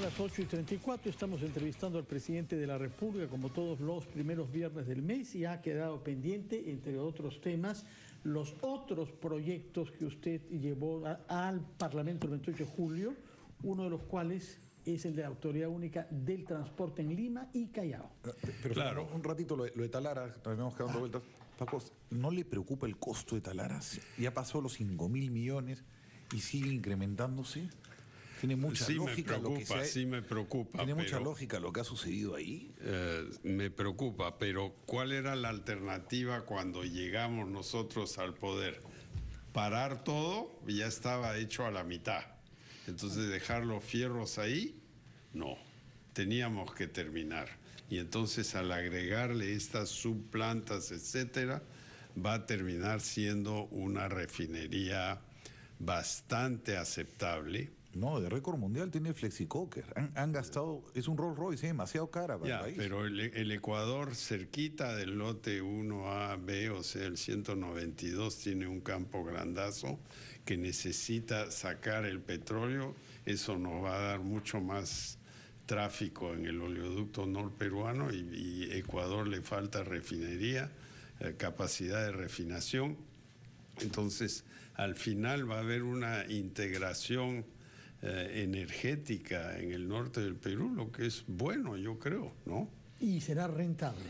las 8:34, estamos entrevistando al presidente de la República, como todos los primeros viernes del mes, y ha quedado pendiente, entre otros temas, los otros proyectos que usted llevó al Parlamento el 28 de julio, uno de los cuales es el de la Autoridad Única del Transporte en Lima y Callao. Pero claro, un ratito lo de Talara, también vamos dando vueltas. Paco, ¿no le preocupa el costo de Talara? Ya pasó los 5.000 millones y sigue incrementándose. Tiene mucha lógica lo que se ha... Sí me preocupa. Tiene mucha lógica lo que ha sucedido ahí. Me preocupa, pero ¿cuál era la alternativa cuando llegamos nosotros al poder? Parar todo y ya estaba hecho a la mitad. Entonces dejar los fierros ahí, no. Teníamos que terminar. Y entonces al agregarle estas subplantas, etcétera, va a terminar siendo una refinería bastante aceptable. No, de récord mundial tiene el Flexicoker. Han gastado, es un Rolls Royce, demasiado cara para el país. Pero el Ecuador, cerquita del lote 1A, B, o sea, el 192, tiene un campo grandazo que necesita sacar el petróleo. Eso nos va a dar mucho más tráfico en el oleoducto norperuano y Ecuador le falta refinería, capacidad de refinación. Entonces, al final va a haber una integración energética en el norte del Perú, lo que es bueno, yo creo, ¿no? Y será rentable.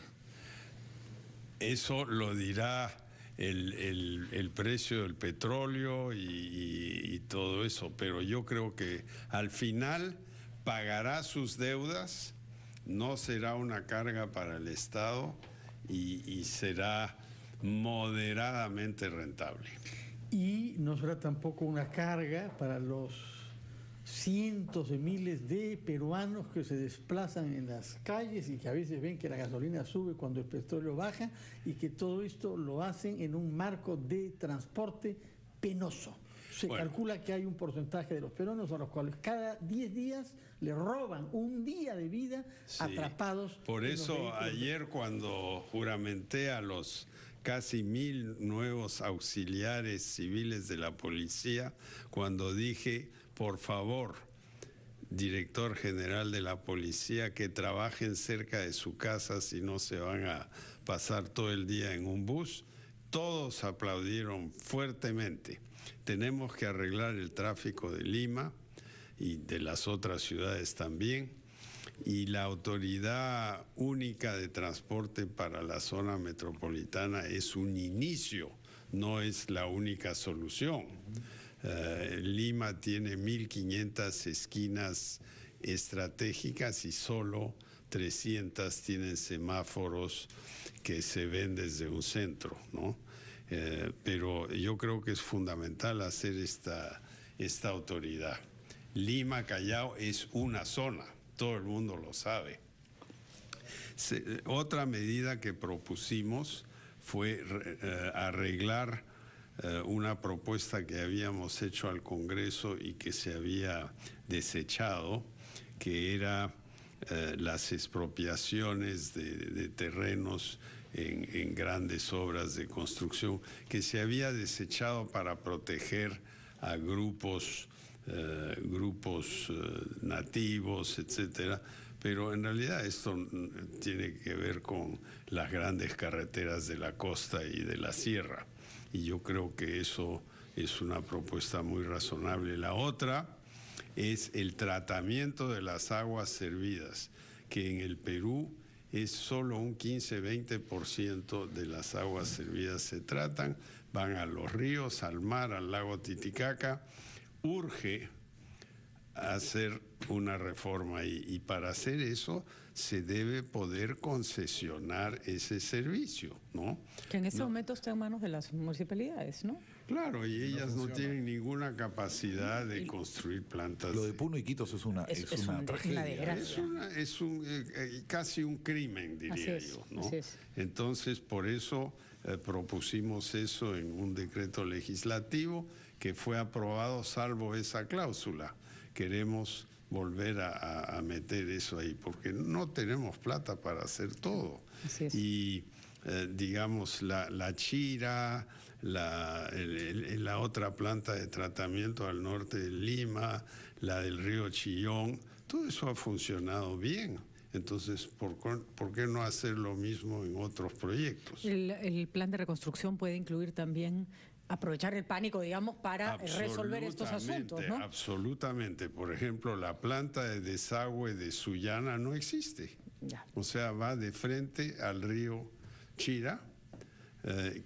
Eso lo dirá el precio del petróleo y todo eso, pero yo creo que al final pagará sus deudas, no será una carga para el Estado y será moderadamente rentable. Y no será tampoco una carga para los cientos de miles de peruanos que se desplazan en las calles y que a veces ven que la gasolina sube cuando el petróleo baja y que todo esto lo hacen en un marco de transporte penoso. Se calcula que hay un porcentaje de los peruanos a los cuales cada 10 días le roban un día de vida, atrapados. Por eso ayer cuando juramenté a los casi 1.000 nuevos auxiliares civiles de la policía, cuando dije, por favor, director general de la policía, que trabajen cerca de su casa si no se van a pasar todo el día en un bus, todos aplaudieron fuertemente. Tenemos que arreglar el tráfico de Lima y de las otras ciudades también, y la Autoridad Única de Transporte para la zona metropolitana es un inicio, no es la única solución. Lima tiene 1.500 esquinas estratégicas y solo 300 tienen semáforos que se ven desde un centro, ¿no? Pero yo creo que es fundamental hacer esta autoridad. Lima, Callao es una zona, todo el mundo lo sabe. Otra medida que propusimos fue arreglar una propuesta que habíamos hecho al Congreso y que se había desechado, que era las expropiaciones de terrenos en grandes obras de construcción, que se había desechado para proteger a grupos nativos, etcétera, pero en realidad esto tiene que ver con las grandes carreteras de la costa y de la sierra, y yo creo que eso es una propuesta muy razonable. La otra es el tratamiento de las aguas servidas, que en el Perú es solo un 15-20% de las aguas servidas se tratan, van a los ríos, al mar, al lago Titicaca. Urge hacer una reforma y para hacer eso se debe poder concesionar ese servicio, ¿no? Que en ese momento está en manos de las municipalidades, ¿no? Claro, y ellas no tienen ninguna capacidad de construir plantas. Lo de Puno y Quitos es una tragedia. Es casi un crimen, diría yo, ¿no? Entonces, por eso propusimos eso en un decreto legislativo que fue aprobado salvo esa cláusula. Queremos volver a meter eso ahí, porque no tenemos plata para hacer todo. Y digamos, la Chira, la otra planta de tratamiento al norte de Lima, la del río Chillón, todo eso ha funcionado bien. Entonces, ¿por qué no hacer lo mismo en otros proyectos? El plan de reconstrucción puede incluir también aprovechar el pánico, digamos, para resolver estos asuntos, ¿no? Absolutamente. Por ejemplo, la planta de desagüe de Sullana no existe. Ya. O sea, va de frente al río Chira,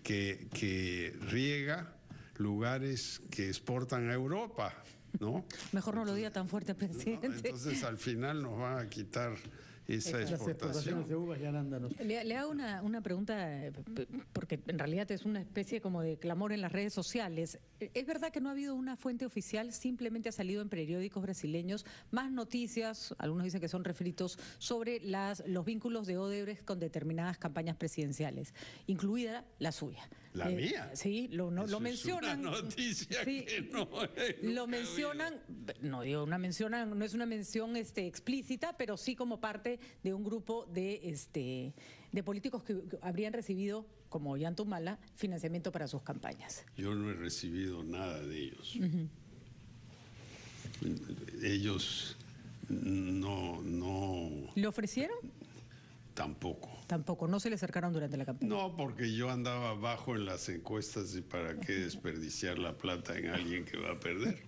que riega lugares que exportan a Europa, ¿no? Mejor no lo diga tan fuerte, presidente. ¿No? Entonces, al final nos van a quitar esa Las exportación. exportaciones de uvas y arándanos. Le hago una pregunta, porque en realidad es una especie como de clamor en las redes sociales. ¿Es verdad que no ha habido una fuente oficial? Simplemente ha salido en periódicos brasileños más noticias, algunos dicen que son refritos, sobre los vínculos de Odebrecht con determinadas campañas presidenciales, incluida la suya. ¿La mía? Sí, lo mencionan. Es una noticia sí, que no lo mencionan, no digo una mención, no es una mención explícita, pero sí como parte de un grupo de políticos que habrían recibido, como Ollantumala, financiamiento para sus campañas. Yo no he recibido nada de ellos. Ellos no. ¿Le ofrecieron? Tampoco. Tampoco, no se le acercaron durante la campaña. No, porque yo andaba abajo en las encuestas y para qué desperdiciar la plata en alguien que va a perder.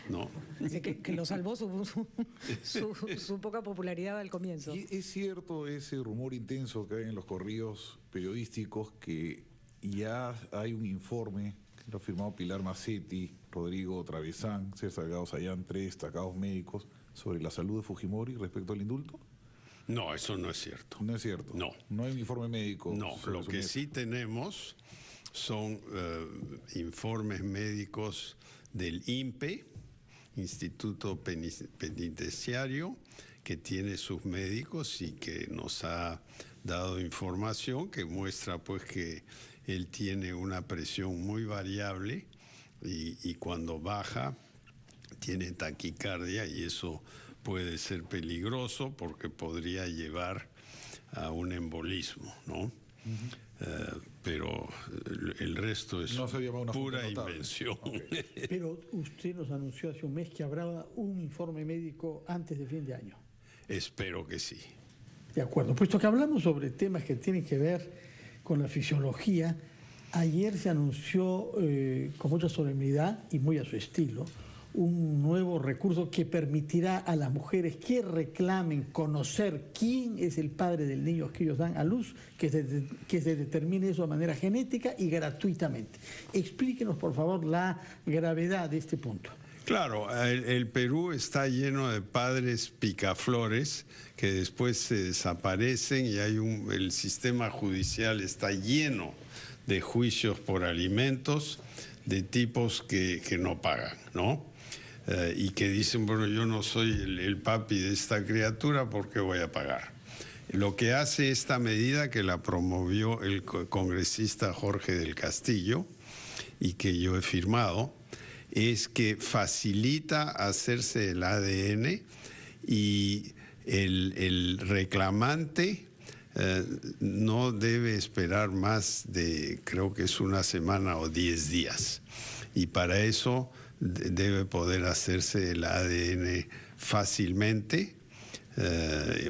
No. Así que lo salvó su poca popularidad al comienzo. ¿Y es cierto ese rumor intenso que hay en los correos periodísticos que ya hay un informe que lo ha firmado Pilar Macetti, Rodrigo Travesán, César Salgado Sayán, 3 destacados médicos, sobre la salud de Fujimori respecto al indulto? No, eso no es cierto. No es cierto. No. No hay un informe médico. No, lo que sí tenemos son informes médicos del INPE, Instituto Penitenciario, que tiene sus médicos y que nos ha dado información que muestra pues que él tiene una presión muy variable y cuando baja tiene taquicardia y eso puede ser peligroso porque podría llevar a un embolismo, ¿no? Pero el resto es pura invención. Pero usted nos anunció hace un mes que habrá un informe médico antes de fin de año. Espero que sí. De acuerdo. Puesto que hablamos sobre temas que tienen que ver con la fisiología, ayer se anunció con mucha solemnidad y muy a su estilo un nuevo recurso que permitirá a las mujeres que reclamen conocer quién es el padre del niño que ellos dan a luz, que se determine eso de manera genética y gratuitamente. Explíquenos, por favor, la gravedad de este punto. Claro, el Perú está lleno de padres picaflores que después se desaparecen y el sistema judicial está lleno de juicios por alimentos de tipos que no pagan, ¿no? Y que dicen, bueno, yo no soy el papi de esta criatura, ¿por qué voy a pagar? Lo que hace esta medida, que la promovió el congresista Jorge del Castillo y que yo he firmado, es que facilita hacerse el ADN y el reclamante no debe esperar más de, creo que es una semana o 10 días. Y para eso debe poder hacerse el ADN fácilmente,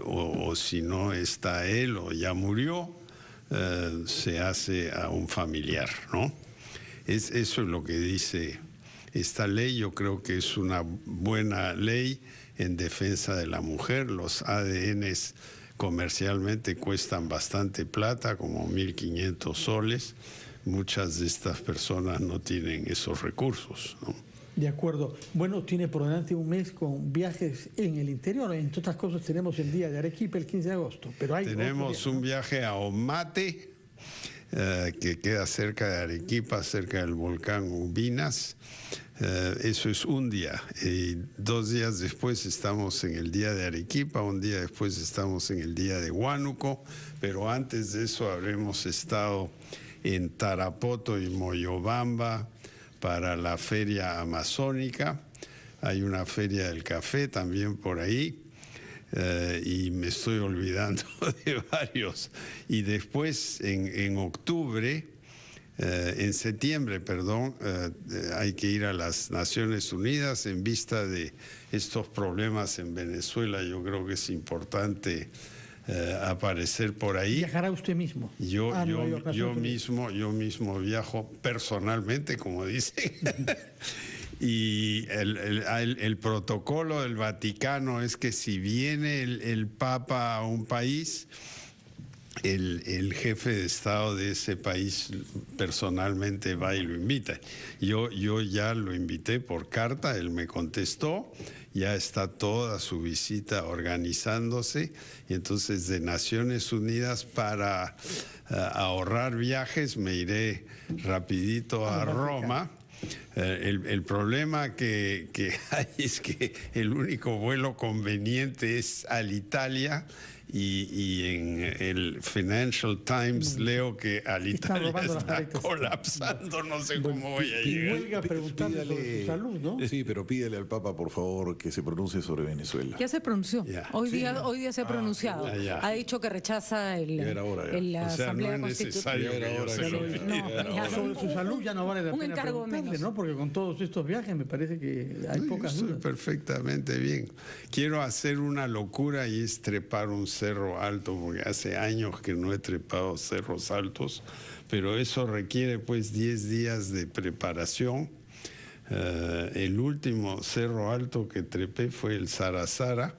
o si no está él o ya murió, se hace a un familiar, ¿no? Eso es lo que dice esta ley. Yo creo que es una buena ley en defensa de la mujer. Los ADNs comercialmente cuestan bastante plata, como 1.500 soles. Muchas de estas personas no tienen esos recursos, ¿no? De acuerdo. Bueno, tiene por delante un mes con viajes en el interior. Entre otras cosas tenemos el día de Arequipa el 15 de agosto. Pero tenemos un viaje a Omate, que queda cerca de Arequipa, cerca del volcán Ubinas. Eso es un día. Y 2 días después estamos en el día de Arequipa, un día después estamos en el día de Huánuco, pero antes de eso habremos estado en Tarapoto y Moyobamba para la feria amazónica. Hay una feria del café también por ahí, y me estoy olvidando de varios. Y después en octubre en septiembre, hay que ir a las Naciones Unidas en vista de estos problemas en Venezuela. Yo creo que es importante aparecer por ahí. ¿Viajará usted mismo? Yo mismo viajo personalmente, como dicen. Y el protocolo del Vaticano es que si viene el Papa a un país, el jefe de Estado de ese país personalmente va y lo invita. Yo ya lo invité por carta, él me contestó, ya está toda su visita organizándose, y entonces de Naciones Unidas para ahorrar viajes me iré rapidito a Roma. El problema que hay es que el único vuelo conveniente es al Italia, y en el Financial Times leo que Alitalia está colapsando, no sé cómo voy a llegar. Y huelga preguntarle sobre su salud, ¿no? Sí, pero pídele al Papa, por favor, que se pronuncie sobre Venezuela. Ya se pronunció. Ya. Hoy día se ha pronunciado. ya. Ha dicho que rechaza era hora, ya. la O sea, no Asamblea es necesario que yo se lo pida. Sobre su salud ya no vale la Un pena encargo preguntarle, menos. ¿no? Porque con todos estos viajes me parece que hay pocas Estoy dudas. perfectamente bien. Quiero hacer una locura y es trepar un cerro alto, porque hace años que no he trepado cerros altos, pero eso requiere pues 10 días de preparación. El último cerro alto que trepé fue el Sarasara,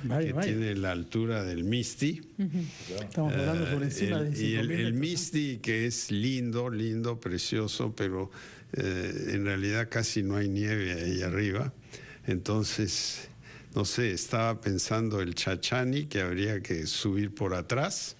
que tiene la altura del Misti. Estamos hablando por encima de 5.000 y el metros, ¿no? Misti, que es lindo, precioso, pero en realidad casi no hay nieve ahí arriba. Entonces, no sé, estaba pensando el Chachani, que habría que subir por atrás,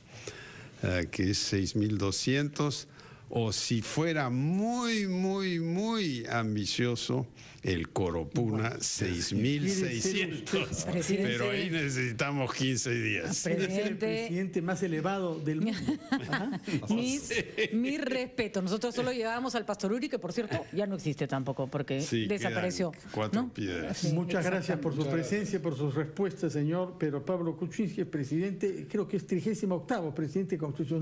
que es 6.200, o si fuera muy, muy, muy ambicioso, el Coropuna, 6.600. Presidente. Pero ahí necesitamos 15 días. Debe ser el presidente más elevado del mundo. Ajá. Mi respeto. Nosotros solo llevábamos al Pastor Uri, que por cierto ya no existe tampoco, porque Sí, desapareció. quedan 4 ¿no? piedras. Sí, Muchas gracias por su exactamente. presencia, por sus respuestas, señor Pedro Pablo Kuczynski, presidente, creo que es 38º presidente constitucional.